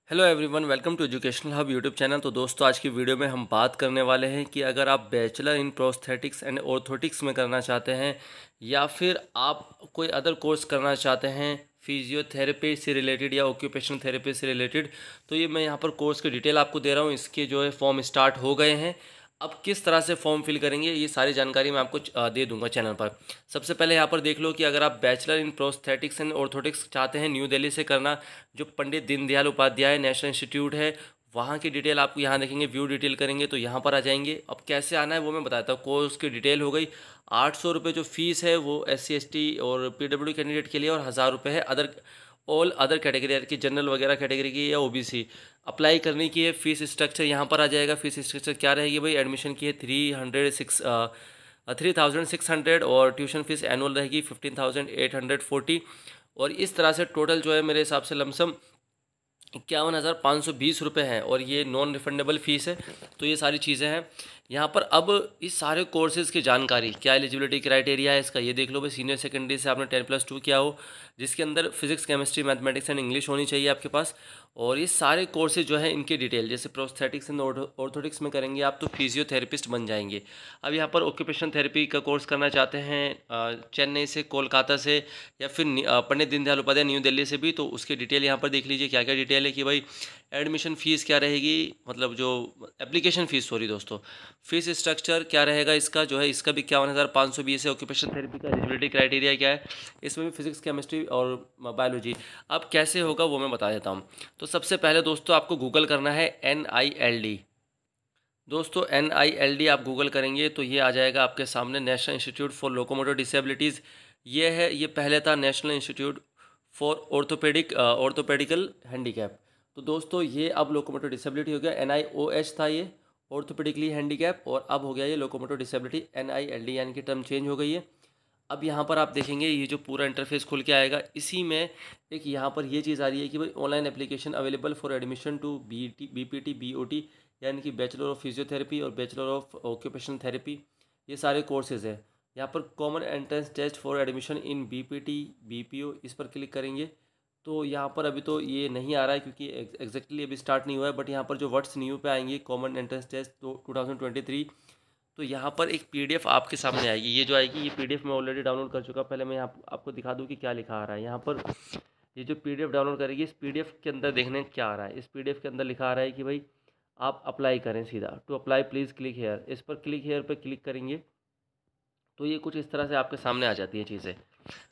Hello everyone, welcome to educational hub YouTube channel. तो दोस्तों, आज की वीडियो में हम बात करने वाले हैं कि अगर आप bachelor in prosthetics and orthotics में करना चाहते हैं या फिर आप कोई अदर कोर्स करना चाहते हैं फिजियोथेरेपी से रिलेटेड या ऑक्यूपेशनल थेरेपी से रिलेटेड, तो ये मैं यहाँ पर कोर्स की डिटेल आपको दे रहा हूँ। इसके जो है फॉर्म स्टार्ट हो गए हैं। अब किस तरह से फॉर्म फिल करेंगे ये सारी जानकारी मैं आपको दे दूंगा चैनल पर। सबसे पहले यहाँ पर देख लो कि अगर आप bachelor in prosthetics and orthotics चाहते हैं न्यू दिल्ली से करना, जो पंडित दीनदयाल उपाध्याय नेशनल इंस्टीट्यूट है, वहाँ की डिटेल आपको यहाँ देखेंगे। व्यू डिटेल करेंगे तो यहाँ पर आ जाएंगे। अब कैसे आना है वो मैं बताता हूँ। कोर्स की डिटेल हो गई। 800 रुपये जो फीस है वो SC ST और PW कैंडिडेट के लिए, और 1000 रुपये है अदर ऑल अदर कैटेगरी की, जनरल वगैरह कैटेगरी की या OBC अप्लाई करने की है। फीस स्ट्रक्चर यहाँ पर आ जाएगा। फीस स्ट्रक्चर क्या रहेगी भाई? एडमिशन की है 3600 और ट्यूशन फीस एनुअल रहेगी 15,840। और इस तरह से टोटल जो है मेरे हिसाब से लमसम 51,520 रुपये है, और ये नॉन रिफंडेबल फ़ीस है। तो ये सारी चीज़ें हैं यहाँ पर। अब इस सारे कोर्सेज़ की जानकारी, क्या एलिजिबिलिटी क्राइटेरिया है इसका, ये देख लो भाई। सीनियर सेकेंडरी से आपने 10+2 किया हो, जिसके अंदर physics chemistry mathematics and English होनी चाहिए आपके पास। और ये सारे कोर्सेज जो है इनकी डिटेल, जैसे प्रोस्थेटिक्स एंड ऑर्थोटिक्स में करेंगे आप तो फिजियोथेरेपिस्ट बन जाएंगे। अब यहाँ पर ऑक्यूपेशन थेरेपी का कोर्स करना चाहते हैं चेन्नई से, कोलकाता से, या फिर पंडित दीनदयाल उपाध्याय न्यू दिल्ली से भी, तो उसकी डिटेल यहाँ पर देख लीजिए क्या क्या डिटेल है कि भाई एडमिशन फ़ीस क्या रहेगी, मतलब जो एप्लीकेशन फ़ीस, सॉरी दोस्तों, फीस स्ट्रक्चर क्या रहेगा इसका, जो है इसका भी 51,520 है। ऑक्यूपेशन थेरेपी का एलिजिबिलिटी क्राइटेरिया क्या है, इसमें भी फिजिक्स केमिस्ट्री और बायोलॉजी। अब कैसे होगा वो मैं बता देता हूँ। तो सबसे पहले दोस्तों आपको गूगल करना है NILD। दोस्तों NILD आप गूगल करेंगे तो ये आ जाएगा आपके सामने, national institute for locomotor disabilities. ये है, ये पहले था नेशनल इंस्टीट्यूट फॉर ऑर्थोपेडिकल हैंडीकैप। तो दोस्तों ये अब लोकोमोटर डिसेबिलिटी हो गया। NIOH था ये, ऑर्थोपेडिकली हैंडीकैप, और अब हो गया ये लोकोमोटर डिसेबिलिटी NILD, यानी कि टर्म चेंज हो गई है। अब यहाँ पर आप देखेंगे ये जो पूरा इंटरफेस खुल के आएगा, इसी में एक यहाँ पर ये चीज़ आ रही है कि भाई online application available for admission to BPT BOT, यानी कि बैचलर ऑफ फिजियोथेरेपी और बैचलर ऑफ ऑक्यूपेशनल थेरेपी, ये सारे कोर्सेज़ हैं। यहाँ पर common entrance test for admission in BPT BPO, इस पर क्लिक करेंगे तो यहाँ पर अभी तो ये नहीं आ रहा है क्योंकि एग्जैक्टली अभी स्टार्ट नहीं हुआ है। बट यहाँ पर जो वर्ड्स न्यू पे आएंगे, कॉमन एंट्रेंस टेस्ट 2023, तो यहाँ पर एक PDF आपके सामने आएगी। ये जो आएगी, ये PDF मैं ऑलरेडी डाउनलोड कर चुका। पहले मैं यहाँ आपको दिखा दूँ कि क्या लिखा आ रहा है यहाँ पर। ये जो PDF डाउनलोड करेगी, इस PDF के अंदर देखने क्या आ रहा है। इस PDF के अंदर लिखा आ रहा है कि भाई आप अप्लाई करें सीधा। To apply please click here, इस पर क्लिक हेयर पर क्लिक करेंगे तो ये कुछ इस तरह से आपके सामने आ जाती हैं चीज़ें,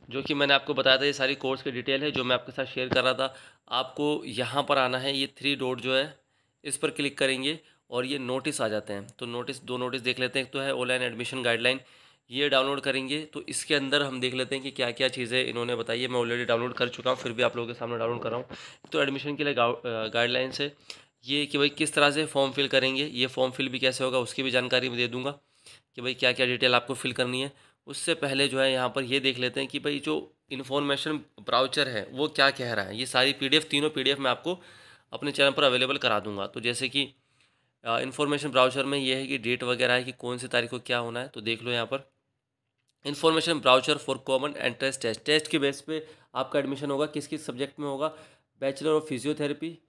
जो कि मैंने आपको बताया था। ये सारी कोर्स की डिटेल है जो मैं आपके साथ शेयर कर रहा था। आपको यहाँ पर आना है, ये 3 डॉट जो है इस पर क्लिक करेंगे और ये नोटिस आ जाते हैं। तो नोटिस, 2 नोटिस देख लेते हैं। एक तो है ऑनलाइन एडमिशन गाइडलाइन, ये डाउनलोड करेंगे तो इसके अंदर हम देख लेते हैं कि क्या क्या चीज़ें इन्होंने बताई है। मैं ऑलरेडी डाउनलोड कर चुका हूँ, फिर भी आप लोगों के सामने डाउनलोड कर रहा हूँ। तो एडमिशन के लिए गाइडलाइंस है ये, कि भाई किस तरह से फॉर्म फिल करेंगे, ये फॉर्म फिल भी कैसे होगा उसकी भी जानकारी मैं दे दूँगा कि भाई क्या क्या डिटेल आपको फिल करनी है। उससे पहले जो है यहाँ पर ये देख लेते हैं कि भाई जो इन्फॉर्मेशन ब्राउचर है वो क्या कह रहा है। ये सारी PDF, तीनों PDF मैं आपको अपने चैनल पर अवेलेबल करा दूंगा। तो जैसे कि इन्फॉर्मेशन ब्राउचर में ये है कि डेट वगैरह है कि कौन सी तारीख को क्या होना है। तो देख लो यहाँ पर information brochure for common entrance test, test के बेस पे आपका एडमिशन होगा। किस किस सब्जेक्ट में होगा? Bachelor of physiotherapy,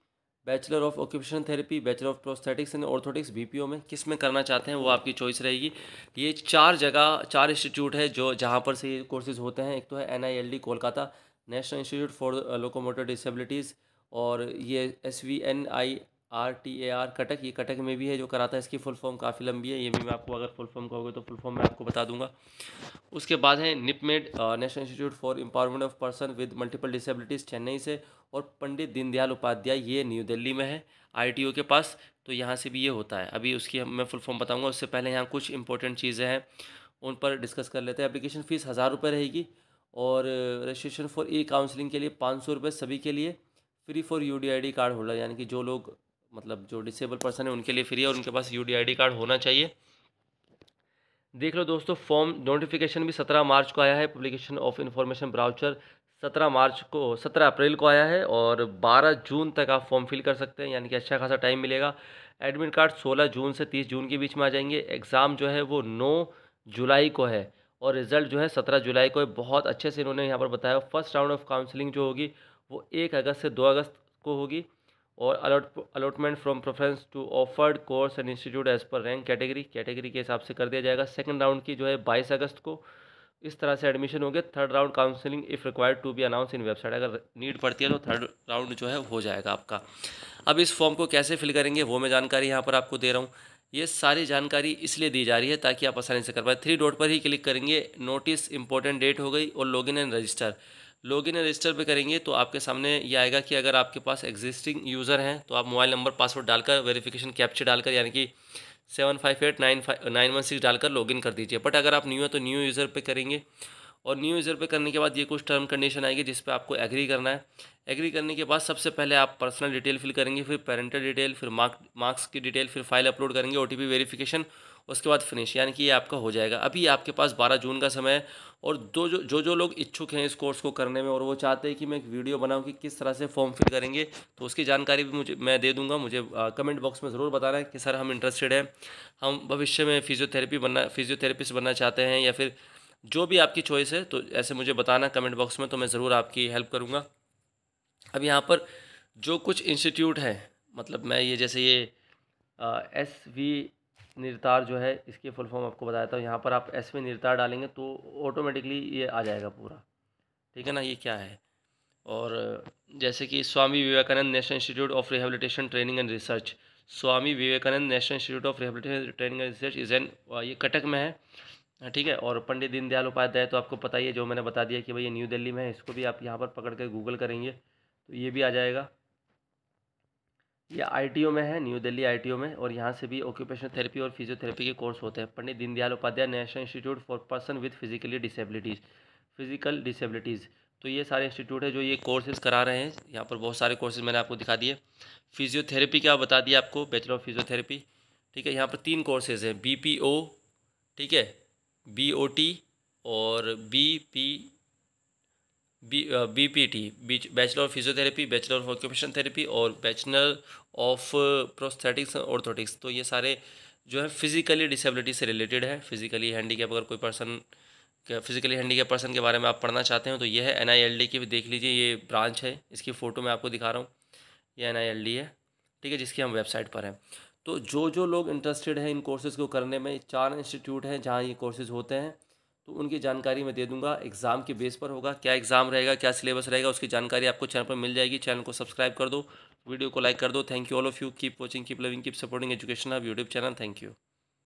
bachelor of occupational therapy, bachelor of prosthetics and orthotics BPO में किस में करना चाहते हैं वो आपकी चॉइस रहेगी। ये 4 जगह, 4 इंस्टीट्यूट है जो जहाँ पर से ये कोर्सेज होते हैं। एक तो है NILD Kolkata, national institute for locomotor disabilities, और ये SVNIRTAR कटक, ये कटक में भी है जो कराता है। इसकी फुल फॉर्म काफ़ी लंबी है, ये भी मैं आपको, अगर फुल फॉर्म कहोगे तो फुल फॉर्म मैं आपको बता दूंगा। उसके बाद है NIPMED, national institute for empowerment of person with multiple disabilities, Chennai से, और पंडित दीनदयाल उपाध्याय, ये न्यू दिल्ली में है ITO के पास। तो यहाँ से भी ये होता है। अभी उसकी मैं फुल फॉर्म बताऊंगा, उससे पहले यहाँ कुछ इंपॉर्टेंट चीज़ें हैं उन पर डिस्कस कर लेते हैं। एप्लीकेशन फ़ीस 1000 रुपये रहेगी, और रजिस्ट्रेशन फॉर काउंसलिंग के लिए 500 रुपये सभी के लिए, free for UDID card holder, यानी कि जो लोग, मतलब जो डिसेबल पर्सन है उनके लिए फ्री है, और उनके पास UDID कार्ड होना चाहिए। देख लो दोस्तों, फॉर्म नोटिफिकेशन भी 17 मार्च को आया है। पब्लिकेशन ऑफ इंफॉर्मेशन ब्राउचर 17 अप्रैल को आया है, और 12 जून तक आप फॉर्म फिल कर सकते हैं, यानी कि अच्छा खासा टाइम मिलेगा। एडमिट कार्ड 16 जून से 30 जून के बीच में आ जाएंगे। एग्ज़ाम जो है वो 9 जुलाई को है, और रिज़ल्ट जो है 17 जुलाई को है। बहुत अच्छे से इन्होंने यहाँ पर बताया। फर्स्ट राउंड ऑफ काउंसलिंग जो होगी वो 1 अगस्त से 2 अगस्त को होगी, और allotment from preference to offered course and institute as per rank category के हिसाब से कर दिया जाएगा। सेकंड राउंड की जो है 22 अगस्त को इस तरह से एडमिशन हो गया। Third round counselling if required to be announce in website, अगर नीड पड़ती है तो थर्ड राउंड जो है हो जाएगा आपका। अब इस फॉर्म को कैसे फिल करेंगे वो मैं जानकारी यहाँ पर आपको दे रहा हूँ। ये सारी जानकारी इसलिए दी जा रही है ताकि आप आसानी से कर पाए। 3 डॉट पर ही क्लिक करेंगे, नोटिस इंपॉर्टेंट डेट हो गई, और login and register. Login and register पे करेंगे तो आपके सामने ये आएगा कि अगर आपके पास एग्जिस्टिंग यूज़र हैं तो आप मोबाइल नंबर पासवर्ड डालकर वेरिफिकेशन कैप्चा डालकर यानी कि 7589591 डालकर लॉगिन कर दीजिए। बट अगर आप न्यू है तो न्यू यूज़र पे करेंगे, और न्यू यूज़र पे करने के बाद ये कुछ टर्म कंडीशन आएगी जिस पे आपको एग्री करना है। एग्री करने के बाद सबसे पहले आप पर्सनल डिटेल फिल करेंगे, फिर पेरेंटल डिटेल, फिर मार्क्स की डिटेल, फिर फाइल अपलोड करेंगे, ओटीपी वेरिफिकेशन, उसके बाद फिनिश, यानी कि ये आपका हो जाएगा। अभी आपके पास 12 जून का समय है, और जो लोग इच्छुक हैं इस कोर्स को करने में और वो चाहते हैं कि मैं एक वीडियो बनाऊं कि किस तरह से फॉर्म फिल करेंगे, तो उसकी जानकारी भी मैं दे दूंगा। मुझे कमेंट बॉक्स में ज़रूर बताना है कि सर हम इंटरेस्टेड हैं, हम भविष्य में फिजियोथेरेपिस्ट बनना चाहते हैं, या फिर जो भी आपकी चॉइस है, तो ऐसे मुझे बताना कमेंट बॉक्स में, तो मैं ज़रूर आपकी हेल्प करूँगा। अब यहाँ पर जो कुछ इंस्टीट्यूट हैं, मतलब मैं ये जैसे ये SV निर्तार जो है, इसकी फुल फॉर्म आपको बताया था। यहाँ पर आप SV निर्तार डालेंगे तो ऑटोमेटिकली ये आ जाएगा पूरा, ठीक है ना, ये क्या है। और जैसे कि Swami Vivekananda national institute of rehabilitation training and research, Swami Vivekananda national institute of rehabilitation training and research is an, ये कटक में है, ठीक है। और पंडित दीनदयाल उपाध्याय तो आपको पता ही है, जो मैंने बता दिया कि भाई ये न्यू दिल्ली में है, इसको भी आप यहाँ पर पकड़ कर गूगल करेंगे तो ये भी आ जाएगा। ये ITO में है, न्यू दिल्ली ITO में, और यहाँ से भी ऑक्यूपेशनल थेरेपी और फिजियोथेरेपी के कोर्स होते हैं। Pandit Deendayal Upadhyay national institute for person with physical disabilities, तो ये सारे इंस्टीट्यूट है जो ये कोर्सेज करा रहे हैं। यहाँ पर बहुत सारे कोर्सेज मैंने आपको दिखा दिए। फिजियोथेरेपी क्या बता दिया आपको, बैचलर ऑफ फिजियोथेरेपी, ठीक है। यहाँ पर 3 कोर्सेज हैं, BPO, ठीक है, BOT और BPT, bachelor of physiotherapy, bachelor of occupation therapy और बैचलर ऑफ प्रोस्थेटिक्स ऑर्थोटिक्स। तो ये सारे जो है फिजिकली डिसेबिलिटी से रिलेटेड है। फिजिकली हैंडीकैप अगर कोई पर्सन, फिजिकली हैंडीकैप पर्सन के बारे में आप पढ़ना चाहते हो तो ये है। NILD की भी देख लीजिए, ये ब्रांच है, इसकी फ़ोटो मैं आपको दिखा रहा हूँ, ये NILD है, ठीक है, जिसकी हम वेबसाइट पर हैं। तो जो लोग इंटरेस्टेड हैं इन कोर्सेज़ को करने में, 4 इंस्टीट्यूट हैं जहाँ ये कोर्सेज़ होते हैं, तो उनकी जानकारी मैं दे दूंगा। एग्ज़ाम के बेस पर होगा, क्या एग्ज़ाम रहेगा, क्या सिलेबस रहेगा, उसकी जानकारी आपको चैनल पर मिल जाएगी। चैनल को सब्सक्राइब कर दो, वीडियो को लाइक कर दो। Thank you all of you, keep watching, keep loving, keep supporting education hub YouTube channel. Thank you.